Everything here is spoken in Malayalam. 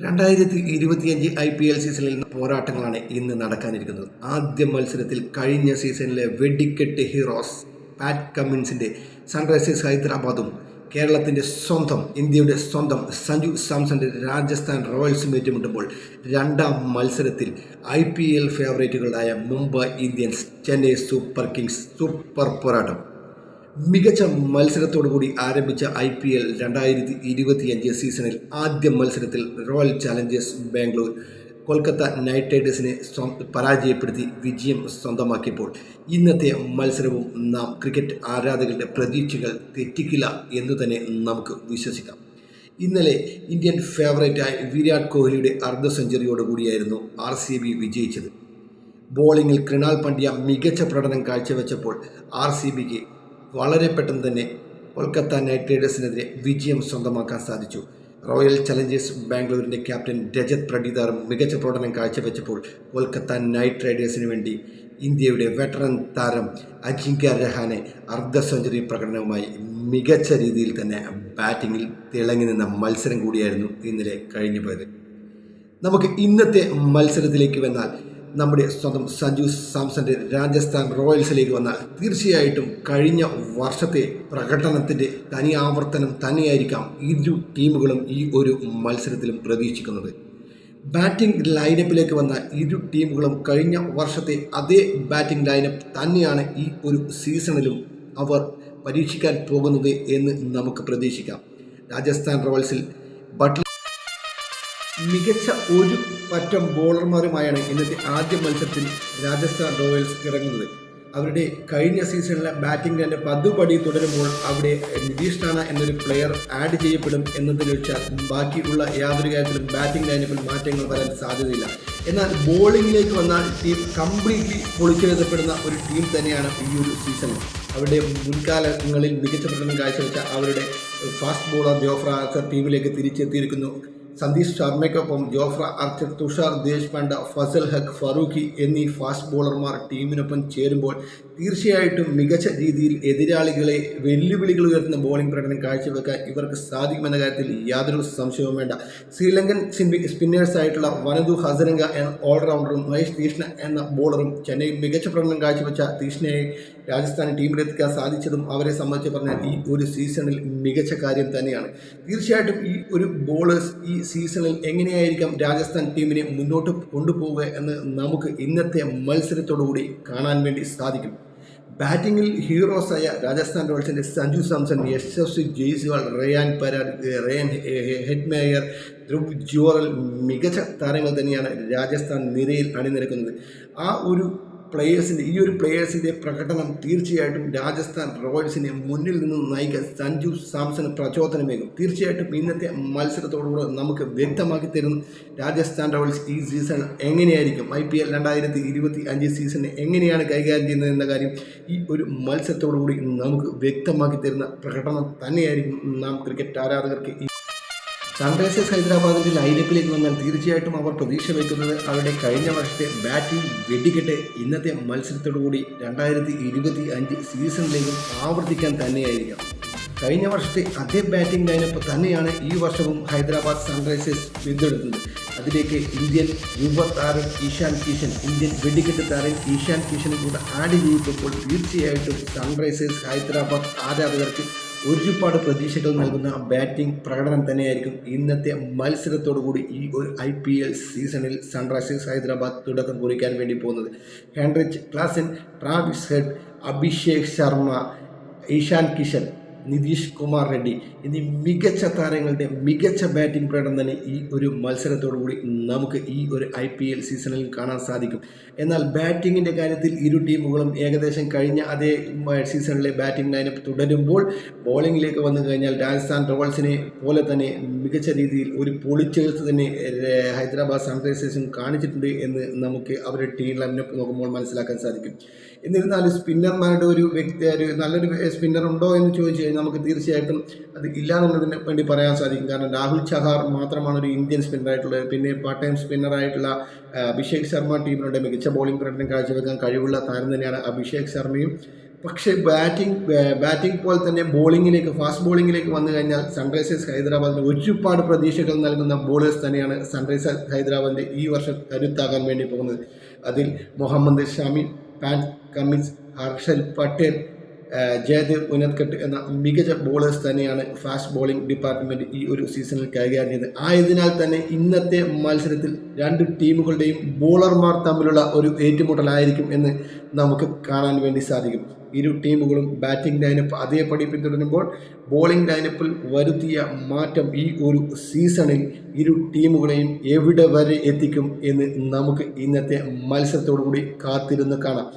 2025 IPL സീസണിൽ പോരാട്ടങ്ങളാണ് ഇന്ന് നടക്കാനിരിക്കുന്നത്. ആദ്യ മത്സരത്തിൽ കഴിഞ്ഞ സീസണിലെ വെടിക്കെട്ട് ഹീറോസ് പാറ്റ് കമ്മിൻസിൻ്റെ സൺറൈസേഴ്സ് ഹൈദരാബാദും കേരളത്തിൻ്റെ സ്വന്തം ഇന്ത്യയുടെ സ്വന്തം സഞ്ജു സാംസന്റെ രാജസ്ഥാൻ റോയൽസും ഏറ്റുമുട്ടുമ്പോൾ രണ്ടാം മത്സരത്തിൽ IPL ഫേവറേറ്റുകളായ Mumbai Indians Chennai super kings super പോരാട്ടം. മികച്ച മത്സരത്തോടുകൂടി ആരംഭിച്ച IPL 2025 സീസണിൽ ആദ്യ മത്സരത്തിൽ royal challengers Bangalore Kolkata knight റൈഡേഴ്സിനെ പരാജയപ്പെടുത്തി വിജയം സ്വന്തമാക്കിയപ്പോൾ ഇന്നത്തെ മത്സരവും നാം ക്രിക്കറ്റ് ആരാധകരുടെ പ്രതീക്ഷകൾ തെറ്റിക്കില്ല എന്നു തന്നെ നമുക്ക് വിശ്വസിക്കാം. ഇന്നലെ ഇന്ത്യൻ ഫേവറേറ്റായ വിരാട് കോഹ്ലിയുടെ അർദ്ധ സെഞ്ചുറിയോടുകൂടിയായിരുന്നു RCB വിജയിച്ചത്. ബോളിങ്ങിൽ കൃണാൽ പാണ്ഡ്യ മികച്ച പ്രകടനം കാഴ്ചവെച്ചപ്പോൾ RCBക്ക് വളരെ പെട്ടെന്ന് തന്നെ കൊൽക്കത്ത നൈറ്റ് റൈഡേഴ്സിനെതിരെ വിജയം സ്വന്തമാക്കാൻ സാധിച്ചു. റോയൽ ചലഞ്ചേഴ്സ് ബാംഗ്ലൂരിൻ്റെ ക്യാപ്റ്റൻ രജത് പടിദാറും മികച്ച പ്രകടനം കാഴ്ചവെച്ചപ്പോൾ കൊൽക്കത്ത നൈറ്റ് റൈഡേഴ്സിന് വേണ്ടി ഇന്ത്യയുടെ വെറ്ററൻ താരം അജിങ്ക്യ രഹാനെ അർദ്ധ സെഞ്ചുറി പ്രകടനവുമായി മികച്ച രീതിയിൽ തന്നെ ബാറ്റിങ്ങിൽ തിളങ്ങി നിന്ന മത്സരം കൂടിയായിരുന്നു ഇന്നലെ കഴിഞ്ഞു പോയത്. നമുക്ക് ഇന്നത്തെ മത്സരത്തിലേക്ക് വന്നാൽ നമ്മുടെ സ്വന്തം സഞ്ജു സാംസന്റെ രാജസ്ഥാൻ റോയൽസിലേക്ക് വന്നാൽ തീർച്ചയായിട്ടും കഴിഞ്ഞ വർഷത്തെ പ്രകടനത്തിൻ്റെ തനി ആവർത്തനം തന്നെയായിരിക്കാം ഇരു ടീമുകളും ഈ ഒരു മത്സരത്തിലും പ്രതീക്ഷിക്കുന്നത്. ബാറ്റിംഗ് ലൈനപ്പിലേക്ക് വന്ന ഇരു ടീമുകളും കഴിഞ്ഞ വർഷത്തെ അതേ ബാറ്റിംഗ് ലൈനപ്പ് തന്നെയാണ് ഈ ഒരു സീസണിലും അവർ പരീക്ഷിക്കാൻ പോകുന്നത് എന്ന് നമുക്ക് പ്രതീക്ഷിക്കാം. രാജസ്ഥാൻ റോയൽസിൽ മികച്ച ഒരു പറ്റം ബോളർമാരുമായാണ് ഇന്നത്തെ ആദ്യ മത്സരത്തിൽ രാജസ്ഥാൻ റോയൽസ് ഇറങ്ങുന്നത്. അവരുടെ കഴിഞ്ഞ സീസണിലെ ബാറ്റിംഗ് തന്നെ പതുപടി തുടരുമ്പോൾ അവിടെ നിതീഷ് റാണ എന്നൊരു പ്ലെയർ ആഡ് ചെയ്യപ്പെടും എന്നതിൽ വെച്ചാൽ ബാക്കിയുള്ള യാതൊരു കാര്യത്തിലും ബാറ്റിംഗ് ലൈനപ്പിൽ മാറ്റങ്ങൾ വരാൻ സാധ്യതയില്ല. എന്നാൽ ബോളിങ്ങിലേക്ക് വന്നാൽ ടീം കംപ്ലീറ്റ്ലി പൊളിച്ചെഴുതപ്പെടുന്ന ഒരു ടീം തന്നെയാണ് ഈ ഒരു സീസണിൽ. അവരുടെ മുൻകാലങ്ങളിൽ മികച്ച പ്രകടനം കാഴ്ചവെച്ച അവരുടെ ഫാസ്റ്റ് ബോളർ ജോഫ്ര ആർച്ചർ ടീമിലേക്ക് തിരിച്ചെത്തിയിരിക്കുന്നു. സന്ദീപ് ശർമ്മയ്ക്കൊപ്പം ജോഫ്ര ആർച്ചർ, തുഷാർ ദേശ്പാണ്ഡെ, ഫസൽ ഹക്ക്, ഫറൂഖി എന്നീ ഫാസ്റ്റ് ബോളർമാർ ടീമിനൊപ്പം ചേരുമ്പോൾ തീർച്ചയായിട്ടും മികച്ച രീതിയിൽ എതിരാളികളെ വെല്ലുവിളികൾ ഉയർത്തുന്ന ബോളിംഗ് പ്രകടനം കാഴ്ചവെക്കാൻ ഇവർക്ക് സാധിക്കുമെന്ന കാര്യത്തിൽ യാതൊരു സംശയവും വേണ്ട. ശ്രീലങ്കൻ സ്പിന്നേഴ്സായിട്ടുള്ള വനദു ഹസരംഗ എന്ന ഓൾറൗണ്ടറും മഹേഷ് തീഷ്ണ എന്ന ബോളറും ചെന്നൈയിൽ മികച്ച പ്രകടനം കാഴ്ചവെച്ച തീഷ്ണയെ രാജസ്ഥാൻ ടീമിലെത്തിക്കാൻ സാധിച്ചതും അവരെ സംബന്ധിച്ച് പറഞ്ഞാൽ ഈ ഒരു സീസണിൽ മികച്ച കാര്യം തന്നെയാണ്. തീർച്ചയായിട്ടും ഈ ഒരു ബോളേഴ്സ് ഈ സീസണിൽ എങ്ങനെയായിരിക്കാം രാജസ്ഥാൻ ടീമിനെ മുന്നോട്ട് കൊണ്ടുപോവുക എന്ന് നമുക്ക് ഇന്നത്തെ മത്സരത്തോടുകൂടി കാണാൻ വേണ്ടി സാധിക്കും. ബാറ്റിങ്ങിൽ ഹീറോസായ രാജസ്ഥാൻ റോയൽസിൻ്റെ സഞ്ജു സാംസൺ, യശസ്വി ജയ്സ്വാൾ, റയാൻ പരാഗ്, റയാൻ ഹെഡ്മേയർ, ധ്രുവ് ജുറൽ മികച്ച താരങ്ങൾ തന്നെയാണ് രാജസ്ഥാൻ നിരയിൽ അണിനിരക്കുന്നത്. ഈ ഒരു പ്ലെയേഴ്സിൻ്റെ പ്രകടനം തീർച്ചയായിട്ടും രാജസ്ഥാൻ റോയൽസിനെ മുന്നിൽ നിന്നും നയിക്കാൻ സഞ്ജു സാംസൺ പ്രചോദനമേകും. തീർച്ചയായിട്ടും ഇന്നത്തെ മത്സരത്തോടുകൂടെ നമുക്ക് വ്യക്തമാക്കി തരുന്നു രാജസ്ഥാൻ റോയൽസ് ഈ സീസൺ എങ്ങനെയായിരിക്കും, IPL 2025 സീസണിനെ എങ്ങനെയാണ് കൈകാര്യം ചെയ്യുന്നത് എന്ന കാര്യം ഈ ഒരു മത്സരത്തോടുകൂടി നമുക്ക് വ്യക്തമാക്കി തരുന്ന പ്രകടനം തന്നെയായിരിക്കും നാം ക്രിക്കറ്റ് ആരാധകർക്ക്. സൺറൈസേഴ്സ് ഹൈദരാബാദിൻ്റെ ലൈനപ്പിലേക്ക് വന്നാൽ തീർച്ചയായിട്ടും അവർ പ്രതീക്ഷ വയ്ക്കുന്നത് അവരുടെ കഴിഞ്ഞ വർഷത്തെ ബാറ്റിംഗ് വെടിക്കെട്ട് ഇന്നത്തെ മത്സരത്തോടുകൂടി 2025 സീസണിലേക്കും ആവർത്തിക്കാൻ തന്നെയായിരിക്കാം. കഴിഞ്ഞ വർഷത്തെ അതേ ബാറ്റിംഗ് ലൈനപ്പ് തന്നെയാണ് ഈ വർഷവും ഹൈദരാബാദ് സൺറൈസേഴ്സ് പിന്തുടരുന്നത്. അതിലേക്ക് ഇന്ത്യൻ യുവതാരം ഈശാൻ കിഷൻ, ഇന്ത്യൻ വെടിക്കെട്ട് താരം ഈശാൻ കിഷനും കൂടെ ആഡ് ചെയ്തപ്പോൾ തീർച്ചയായിട്ടും സൺറൈസേഴ്സ് ഹൈദരാബാദ് ആരാധകർക്ക് ഒരുപാട് പ്രതീക്ഷകൾ നൽകുന്ന ബാറ്റിംഗ് പ്രകടനം തന്നെയായിരിക്കും ഇന്നത്തെ മത്സരത്തോടുകൂടി ഈ ഒരു IPL സീസണിൽ സൺറൈസേഴ്സ് ഹൈദരാബാദ് തുടക്കം കുറിക്കാൻ വേണ്ടി പോകുന്നത്. Heinrich Klaasen, Travis head, Abhishek Sharma, Ishaan Kishan, Nitish Kumar Reddy എന്നീ മികച്ച താരങ്ങളുടെ മികച്ച ബാറ്റിംഗ് പ്രകടനം തന്നെ ഈ ഒരു മത്സരത്തോടുകൂടി നമുക്ക് ഈ ഒരു IPL സീസണിൽ കാണാൻ സാധിക്കും. എന്നാൽ ബാറ്റിങ്ങിൻ്റെ കാര്യത്തിൽ ഇരു ടീമുകളും ഏകദേശം കഴിഞ്ഞ അതേ സീസണിലെ ബാറ്റിംഗ് ലൈനപ്പ് തുടരുമ്പോൾ ബോളിങ്ങിലേക്ക് വന്നു കഴിഞ്ഞാൽ രാജസ്ഥാൻ റോയൽസിനെ പോലെ തന്നെ മികച്ച രീതിയിൽ ഒരു പൊളിച്ചെഴുത്ത് തന്നെ ഹൈദരാബാദ് സൺറൈസേഴ്സും കാണിച്ചിട്ടുണ്ട് എന്ന് നമുക്ക് അവരുടെ ടീം ലൈനപ്പ് നോക്കുമ്പോൾ മനസ്സിലാക്കാൻ സാധിക്കും. എന്നിരുന്നാലും സ്പിന്നർമാരുടെ ഒരു നല്ലൊരു സ്പിന്നർ ഉണ്ടോ എന്ന് ചോദിച്ചു കഴിഞ്ഞാൽ നമുക്ക് തീർച്ചയായിട്ടും അത് ഇല്ല എന്നുള്ളതിന് വേണ്ടി പറയാൻ സാധിക്കും. കാരണം രാഹുൽ ചഹാർ മാത്രമാണ് ഒരു ഇന്ത്യൻ സ്പിന്നറായിട്ടുള്ളത്. പിന്നെ പാർട്ട് ടൈം സ്പിന്നറായിട്ടുള്ള അഭിഷേക് ശർമ്മ ടീമിനുണ്ട്. മികച്ച ബോളിംഗ് പ്രകടനം കാഴ്ചവെക്കാൻ കഴിവുള്ള താരം തന്നെയാണ് അഭിഷേക് ശർമ്മയും. പക്ഷേ ബാറ്റിംഗ് പോലെ തന്നെ ഫാസ്റ്റ് ബോളിങ്ങിലേക്ക് വന്നു കഴിഞ്ഞാൽ സൺറൈസേഴ്സ് ഹൈദരാബാദിന് ഒരുപാട് പ്രതീക്ഷകൾ നൽകുന്ന ബോളേഴ്സ് തന്നെയാണ് സൺറൈസേഴ്സ് ഹൈദരാബാദിൻ്റെ ഈ വർഷം കരുത്താകാൻ വേണ്ടി പോകുന്നത്. അതിൽ മുഹമ്മദ് ഷമി, പാറ്റ് കമ്മിൻസ്, ഹർഷൽ പട്ടേൽ, ജയദേവ് ഉനദ്കട്ട് എന്ന മികച്ച ബോളേഴ്സ് തന്നെയാണ് ഫാസ്റ്റ് ബോളിംഗ് ഡിപ്പാർട്ട്മെൻറ്റ് ഈ ഒരു സീസണിൽ കൈകാര്യം ചെയ്തത്. ആയതിനാൽ തന്നെ ഇന്നത്തെ മത്സരത്തിൽ രണ്ട് ടീമുകളുടെയും ബോളർമാർ തമ്മിലുള്ള ഒരു ഏറ്റുമുട്ടലായിരിക്കും എന്ന് നമുക്ക് കാണാൻ വേണ്ടി സാധിക്കും. ഇരു ടീമുകളും ബാറ്റിംഗ് ലൈനപ്പ് അതേപടി പിന്തുടരുമ്പോൾ ബോളിംഗ് ലൈനപ്പിൽ വരുത്തിയ മാറ്റം ഈ ഒരു സീസണിൽ ഇരു ടീമുകളെയും എവിടെ വരെ എത്തിക്കും എന്ന് നമുക്ക് ഇന്നത്തെ മത്സരത്തോടു കൂടി കാത്തിരുന്ന് കാണാം.